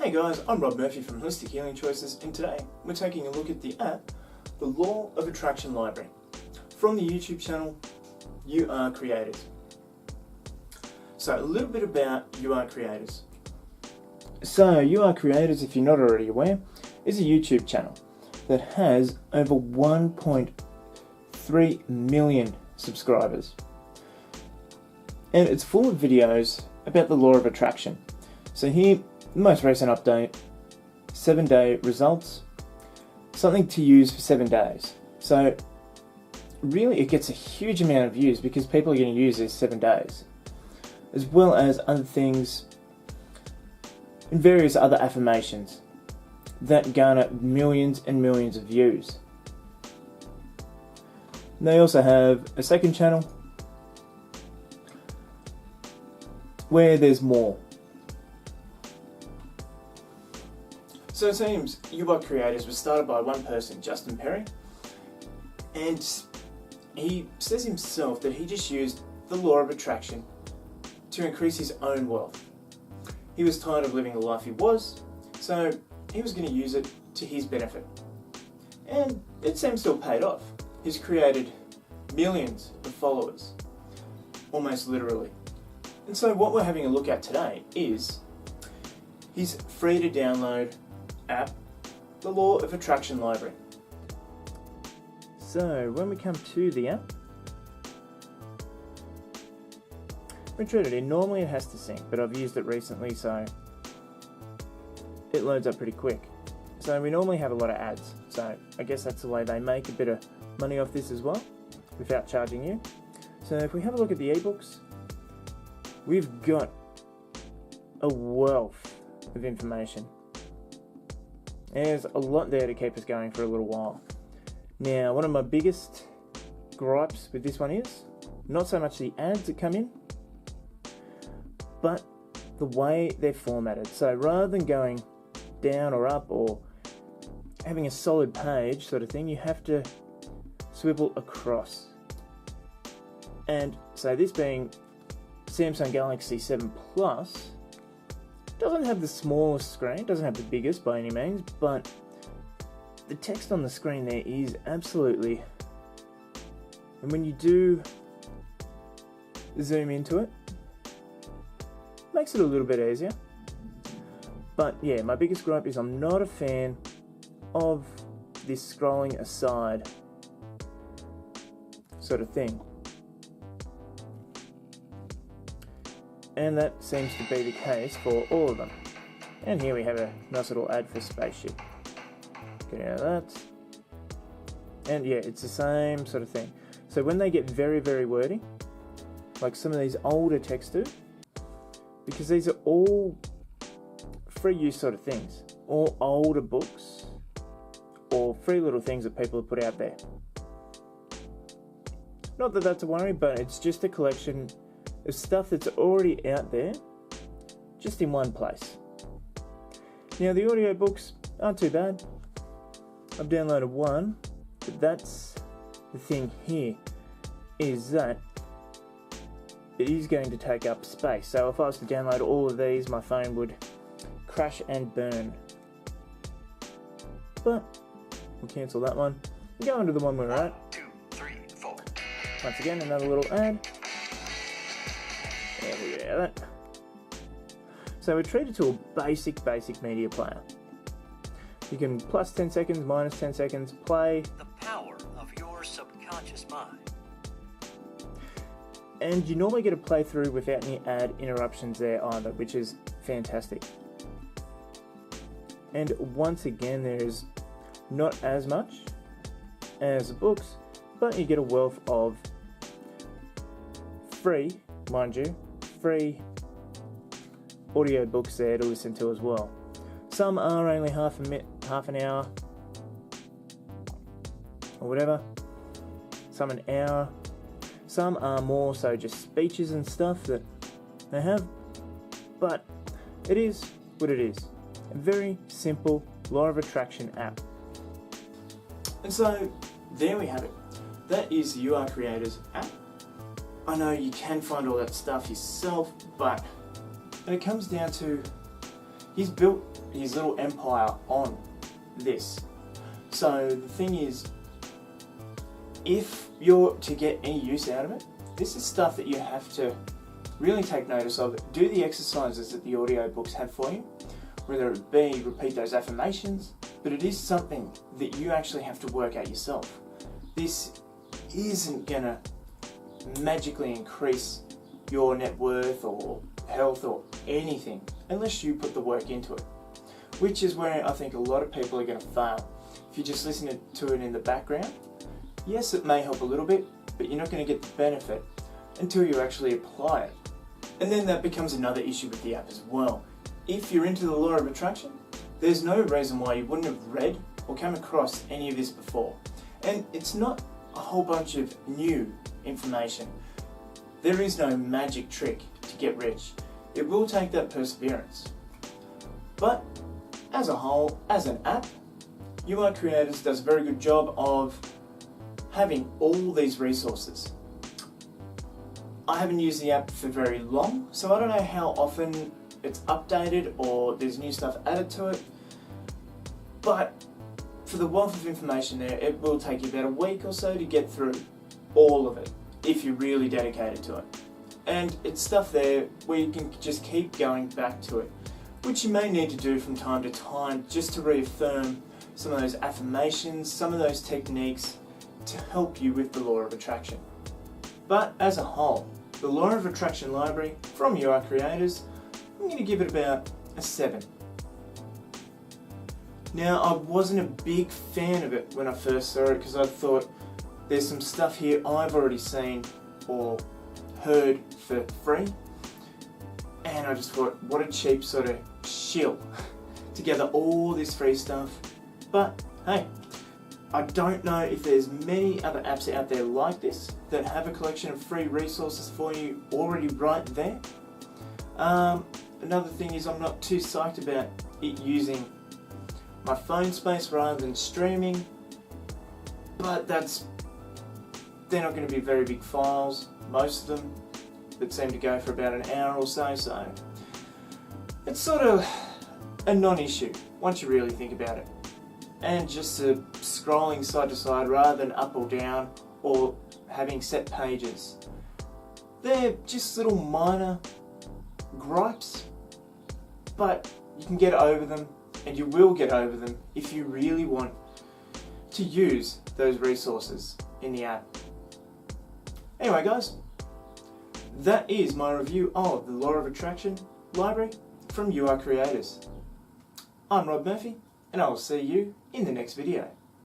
Hey guys, I'm Rob Murphy from Holistic Healing Choices, and today we're taking a look at the app, the Law of Attraction Library, from the YouTube channel You Are Creators. So a little bit about You Are Creators. So You Are Creators, if you're not already aware, is a YouTube channel that has over 1.3 million subscribers. And it's full of videos about the law of attraction. So here, the most recent update, 7-day results, something to use for 7 days. So really it gets a huge amount of views because people are going to use these 7 days, as well as other things and various other affirmations that garner millions and millions of views. They also have a second channel where there's more. So it seems You Are Creators was started by one person, Justin Perry, and he says himself that he just used the law of attraction to increase his own wealth. He was tired of living the life he was, so he was going to use it to his benefit. And it seems to have paid off. He's created millions of followers, almost literally. And so what we're having a look at today is his free to download app, the Law of Attraction Library. So when we come to the app, we treat it in. Normally it has to sync, but I've used it recently, so it loads up pretty quick. So we normally have a lot of ads, so I guess that's the way they make a bit of money off this as well, without charging you. So if we have a look at the ebooks, we've got a wealth of information. There's a lot there to keep us going for a little while. Now, one of my biggest gripes with this one is not so much the ads that come in, but the way they're formatted. So rather than going down or up or having a solid page sort of thing, you have to swivel across. And so this being Samsung Galaxy 7 Plus, doesn't have the smallest screen, doesn't have the biggest by any means, but the text on the screen there is absolutely, and when you do zoom into it, makes it a little bit easier. But yeah, my biggest gripe is I'm not a fan of this scrolling aside sort of thing. And that seems to be the case for all of them. And here we have a nice little ad for Spaceship. Get out of that. And yeah, it's the same sort of thing. So when they get very, very wordy, like some of these older texts do, because these are all free use sort of things, all older books, or free little things that people have put out there. Not that that's a worry, but it's just a collection of stuff that's already out there, just in one place. Now the audiobooks aren't too bad. I've downloaded one, but that's the thing here, is that it is going to take up space. So if I was to download all of these, my phone would crash and burn. But we'll cancel that one. We'll go into the one we're at. 1, 2, 3, 4. Once again, another little ad. There we go, that. So we're treated to a basic media player. You can plus 10 seconds, minus 10 seconds, play. The power of your subconscious mind. And you normally get a playthrough without any ad interruptions there either, which is fantastic. And once again, there's not as much as the books, but you get a wealth of free, mind you, free audiobooks there to listen to as well. Some are only half an hour or whatever. Some an hour. Some are more so just speeches and stuff that they have. But it is what it is. A very simple law of attraction app. And so there we have it. That is the You Are Creators app. I know you can find all that stuff yourself, but when it comes down to he's built his little empire on this. So the thing is, if you're to get any use out of it, this is stuff that you have to really take notice of. Do the exercises that the audiobooks have for you, whether it be repeat those affirmations, but it is something that you actually have to work out yourself. This isn't going to magically increase your net worth or health or anything unless you put the work into it, which is where I think a lot of people are going to fail. If you just listen to it in the background, yes, it may help a little bit, but you're not going to get the benefit until you actually apply it. And then that becomes another issue with the app as well. If you're into the law of attraction, there's no reason why you wouldn't have read or come across any of this before. And it's not a whole bunch of new information. There is no magic trick to get rich. It will take that perseverance. But as a whole, as an app, UI Creators does a very good job of having all these resources. I haven't used the app for very long, so I don't know how often it's updated or there's new stuff added to it, but for the wealth of information there, it will take you about a week or so to get through all of it if you're really dedicated to it. And it's stuff there where you can just keep going back to it, which you may need to do from time to time just to reaffirm some of those affirmations, some of those techniques to help you with the law of attraction. But as a whole, the Law of Attraction library from UI Creators, I'm going to give it about a 7. Now, I wasn't a big fan of it when I first saw it because I thought there's some stuff here I've already seen or heard for free, and I just thought, what a cheap sort of shill to gather all this free stuff. But hey, I don't know if there's many other apps out there like this that have a collection of free resources for you already right there. Another thing is I'm not too psyched about it using my phone space rather than streaming, but they're not going to be very big files, most of them, that seem to go for about an hour or so, so it's sort of a non-issue once you really think about it. And just scrolling side to side rather than up or down or having set pages. They're just little minor gripes, but you can get over them, and you will get over them if you really want to use those resources in the app. Anyway guys, that is my review of the Law of Attraction library from UI Creators. I'm Rob Murphy, and I will see you in the next video.